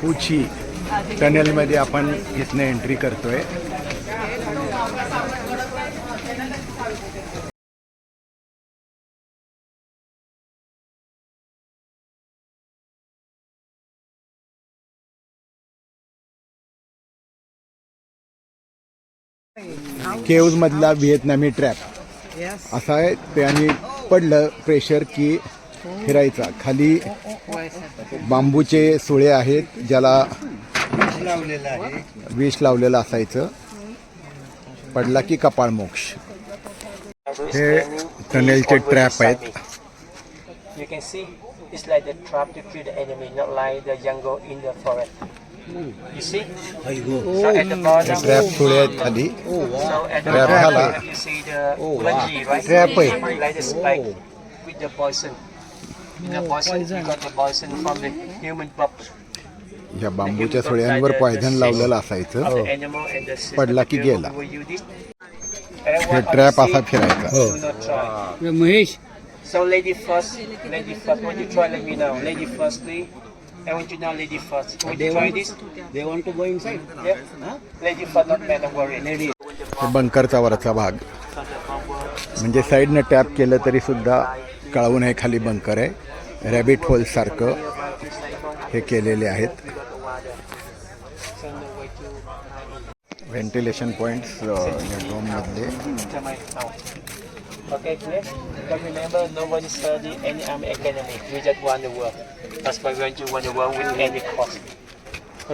पुची टनेलमध्ये आपण इथनं एंट्री करतोय. केव्ज मधला व्हिएतनामी ट्रॅप असा आहे. त्याने पडलं प्रेशर की फिरायचा. खाली बांबूचे सुळे आहेत ज्याला विष लावलेलं असायचं. पडला की कपाळ मोक्ष. हे टनेलचे ट्रॅप आहेत. You can see it's like the trap to kill the enemy, not like the jungle in the forest. You see? So at the bottom, trap Sule आहेत खाली. so at the Trap hala. bottom you see the bungee, right? Trap आहे. Like the spike with the poison. In the poison, you got the poison from the human pup. या बांबूच्या सुळ्यांवर poison लावलेलं असायचं. The animal and the system पडला की of गेला. will use this. And हे what I trap see, असा फिरायचा. do not try. Mahesh So lady first, when you try, let me know. Lady first, please. I want you now, lady first. Want you try this? they want to go inside. Yeah. Lady first, not man, don't worry. Lady. हे बंकरचा वरचा भाग म्हणजे साईडनं tap केलं तरी सुद्धा कळवून आहे खाली बंकर आहे. रॅबिट होल सारखं हे केलेले आहेत. व्हेंटिलेशन पॉइंट्स डोममधले. Okay, clear? But remember, nobody study any army academy. We just want the world. That's why we want to win the world with any cost.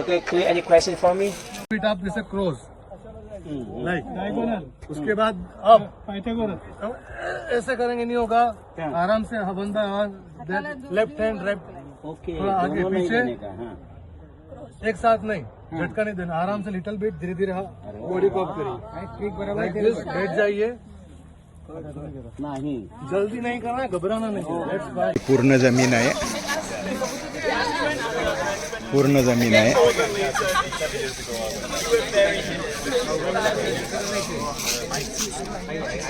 Okay, clear? Any question for me? Put up जैसे cross like उसके बाद अब ऐसे करेंगे नहीं होगा. आराम से बंदा लेफ्ट हैंड राइट ओके थोड़ा आगे पीछे एक साथ नहीं झटका नहीं देना. आराम से लिटिल बिट धीरे धीरे बॉडी को अप करिए. बैठ जाइए. नहीं जल्दी नहीं करना है, घबराना नहीं. पूर्ण जमीन आहे. पूर्ण जमीन आहे.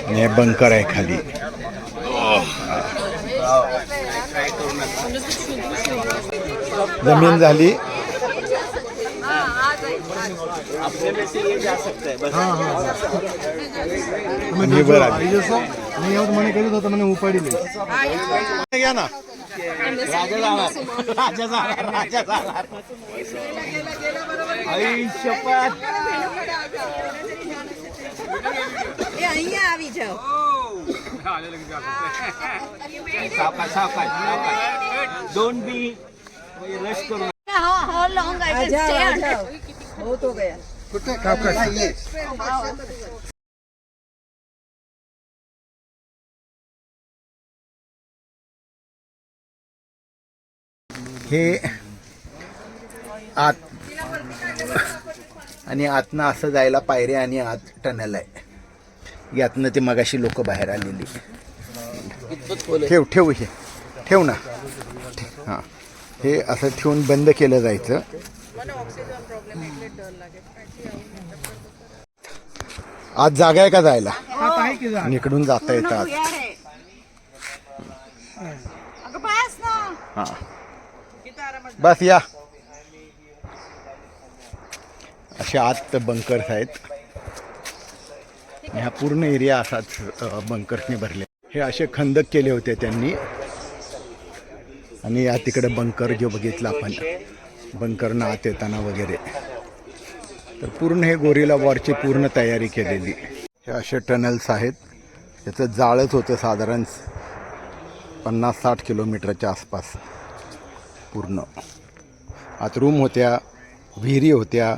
आणि हे बंकर आहे खाली. जमीन झाली. मैं नहीं और मैंने कही तो मैंने उपाड़ी ली. घ्या ना. અહીંયા આવી જાઓ. डोंट बी रश करो. How long I can stay? बहुत हो गया. हे आत आणि आतनं असं जायला पायऱ्या आणि आत टनेल आहे. यातनं ते मगाशी लोक बाहेर आलेली. ठेव ठेव हे ठेव ना. हां हे असं ठेवून बंद केलं जायचं. आज जागा आहे का जायला? आणि इकडून जाता येतात. हां बस या. असे आत बंकर्स आहेत. हा पूर्ण एरिया असाच बंकर्सने भरले. हे असे खंदक केले होते त्यांनी. आणि या तिकडे बंकर जो बघितला आपण बंकरनं आत येताना वगैरे. तर पूर्ण हे गोरिला वॉरची पूर्ण तयारी केलेली. हे असे टनल्स आहेत. याचं जाळच होतं साधारण 50-60 किलोमीटरच्या आसपास. पूर्ण आत रूम होत्या, विहिरी होत्या,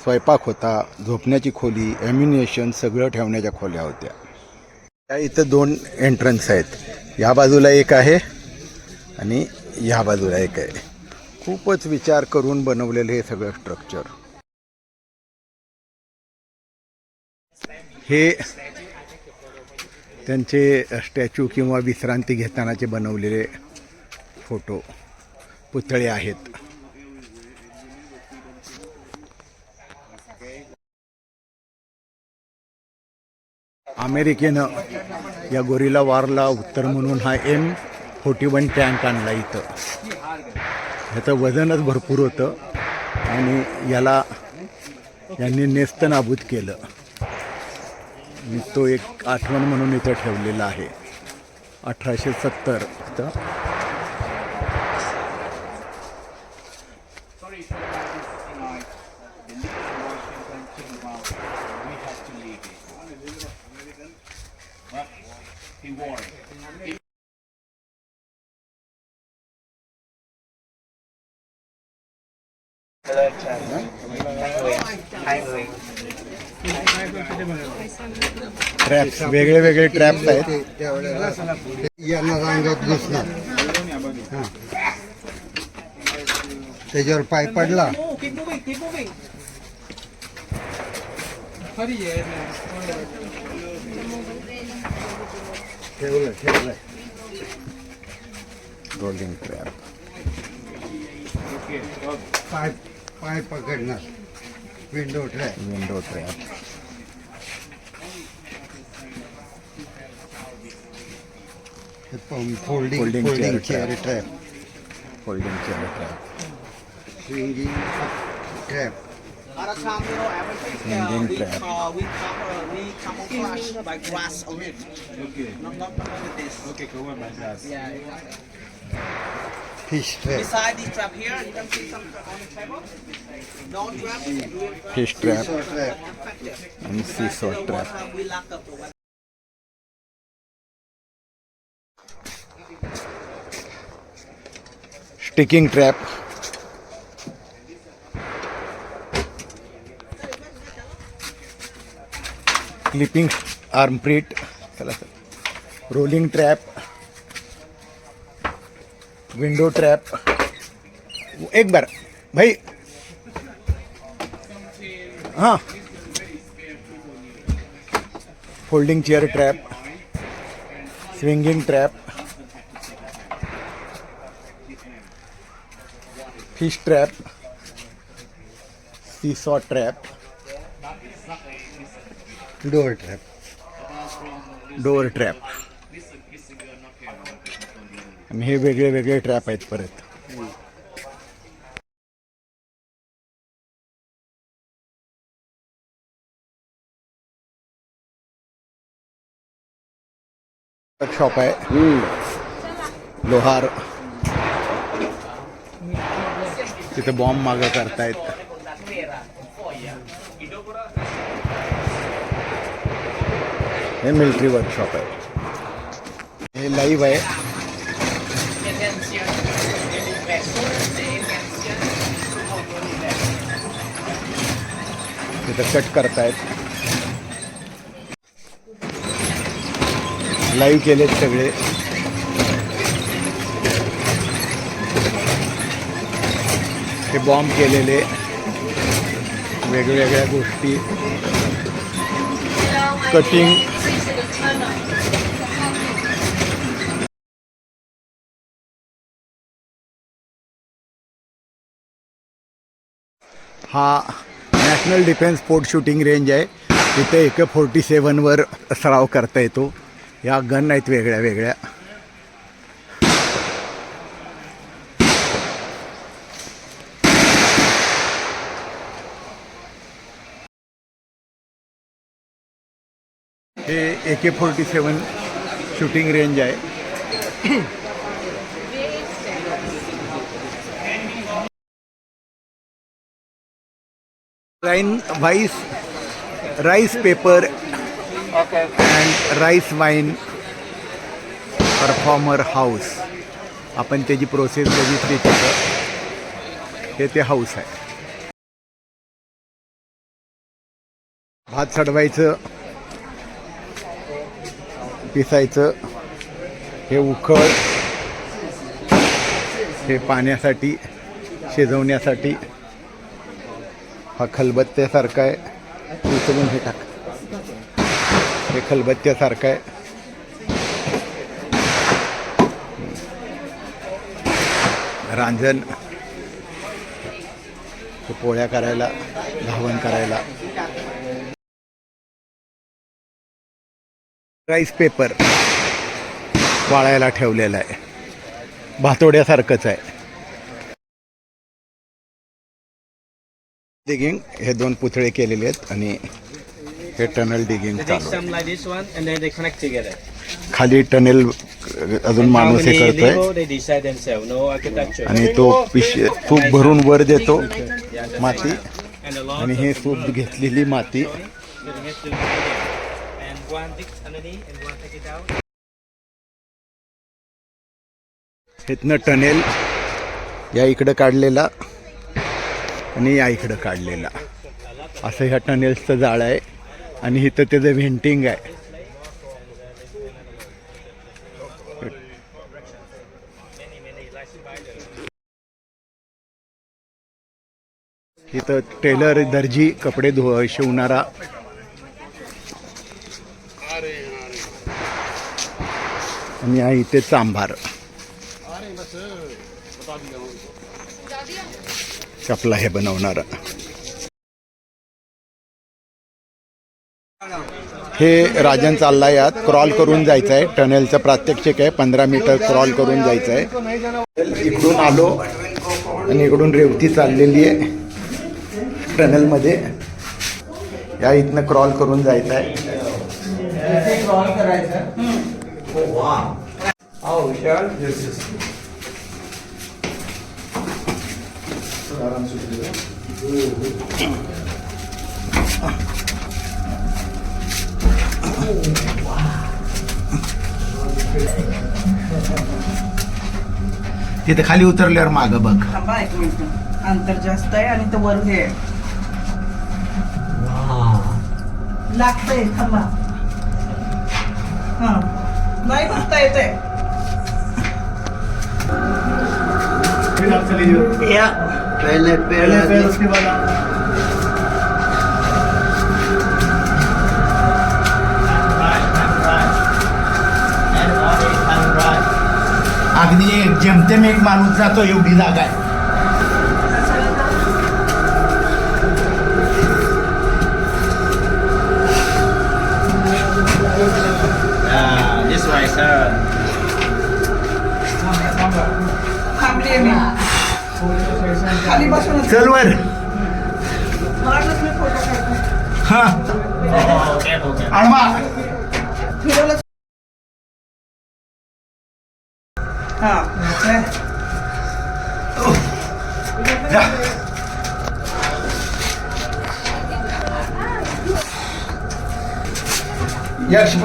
स्वयंपाक होता, झोपण्याची खोली, ॲम्युनिशन सगळं ठेवण्याच्या खोल्या होत्या. त्या इथं 2 एंट्रन्स आहेत. या बाजूला एक आहे आणि ह्या बाजूला एक आहे. खूपच विचार करून बनवलेलं हे सगळं स्ट्रक्चर. हे त्यांचे स्टॅच्यू किंवा विश्रांती घेतानाचे बनवलेले फोटो पुतळे आहेत. अमेरिकेनं या गोरिला वॉरला उत्तर म्हणून हा M41 टँक आणला इथं. ह्याचं वजनच भरपूर होतं आणि याला यांनी नेस्तनाबूत केलं. आणि तो एक आठवण म्हणून इथं ठेवलेला आहे. 1870 ट्रॅप्स, वेगळे वेगळे ट्रॅप्स आहेत. यांना रांगत घुसणार. हां. त्याच्यावर पाय पडला ठेवलं रोलिंग ट्रॅप. पाय पाय पकडणार. Window trap. Window trap. Folding Folding folding chair chair trap. Folding chair trap. Swinging trap. Swinging trap. We camouflage by grass already. Okay. Not with this. Okay, covered by grass. Yeah. Fish trap. Beside this trap here, you can see some trap on the table. No trap. Fish trap trap. Effective. आणि seesaw trap. We lock up the weapon. Sticking trap. Clipping armpit. चला sir. Rolling trap. Window trap. एक बार भाई. हां. Folding chair trap. Swinging trap. Fish trap. Seesaw trap. Door trap. Door trap. आणि हे वेगळे वेगळे ट्रॅप आहेत परत. शॉप आहे. लोहार. तिथे बॉम्ब मागं करतायत. हे मिलिटरी वर्कशॉप आहे. हे लाईव्ह आहे. तिथं कट करतायत. लाईव्ह केलेत सगळे. हे बॉम्ब केलेले वेगवेगळ्या गोष्टी. कटिंग. हा national defence sport shooting range आहे. तिथे AK-47वर सराव करता येतो. या गन आहेत वेगळ्या वेगळ्या. हे AK-47 शूटिंग रेंज आहे. Rice paper and rice wine performer house. आपण त्याची प्रोसेस बघितली तिथं. ते हाऊस आहे. भात चढवायचं, पिसायचं. हे उखळ. हे पाण्यासाठी शिजवण्यासाठी. हा खलबत्त्यासारखा आहे. उचलून हे टाक. हे खलबत्त्यासारखं आहे. रांजण. हे पोळ्या करायला, घावण करायला. राईस पेपर वाळायला ठेवलेला आहे. भातोड्यासारखंच आहे. डिगिंग हे 2 पुतळे केलेले आहेत आणि हे टनल डिगिंग They dig चालू आहे. some like this one and then they connect together. खाली टनल अजून How माणूस हे many करतोय level they decide themselves, no architecture. आणि तो सूप भरून वर देतो Yeah, that's माती and the lot आणि हे सूप घेतलेली माती getting it together. And one digs underneath and one take it out. इथनं टनेल या इकडं काढलेला आणि या इकडं काढलेला असं ह्या टनेल्सचं जाळं आहे आणि इथं त्याचं व्हेंटिंग आहे. इथं टेलर दर्जी कपडे शिवणारा आणि या इथे चांभार चपला हे बनवणारा. हे राजन चालला यात क्रॉल करून जायचं आहे. टनेलचं प्रात्यक्षिक आहे. 15 मीटर क्रॉल करून जायचं आहे. इकडून आलो आणि इकडून रेवती चाललेली आहे टनेलमध्ये. या इथनं क्रॉल करून जायचं आहे. क्रॉल करायचं. तिथे खाली उतरल्यावर मागं बघ. थांबा एक मिनिट, अंतर जास्त आहे आणि तो वर हे लागतंय. थांबा, हा नाही बघता येते. पहले उसके बाद अगदी जेमतेम एक माणूस जातो एवढी जागा आहे. This way, sir. थांबली मी खाली बसून चल वर. मी फोटो काढतो. हा Oh, careful, careful. आणवा. फिरवलं. हा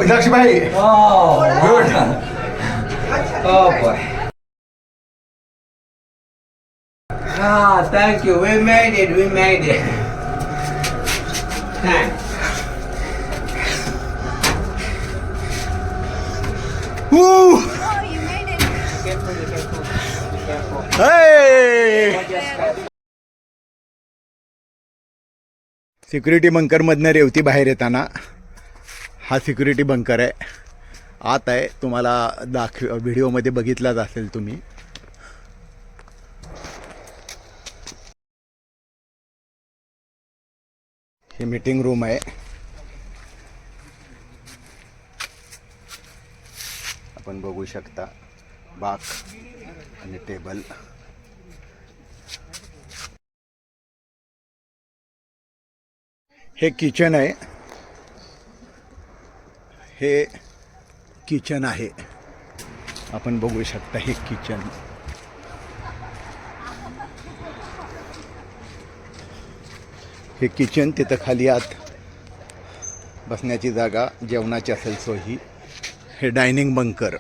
लक्षभाई good. Oh boy. Ah, thank you. We made it. We made it. Thanks. Oh, you made it. Security बंकरमधनं रेवती बाहेर येताना हा सिक्युरिटी बंकर आहे. आत आहे. तुम्हाला व्हिडिओमध्ये बघितलाच असेल तुम्ही. हे मीटिंग रूम आहे. आपण बघू शकता बाक आणि टेबल. हे किचन आहे. हे किचन आहे. आपण बघू शकता हे किचन. हे किचन. तिथं खाली आत बसण्याची जागा, जेवणाची असेल सोय. हे डायनिंग बंकर.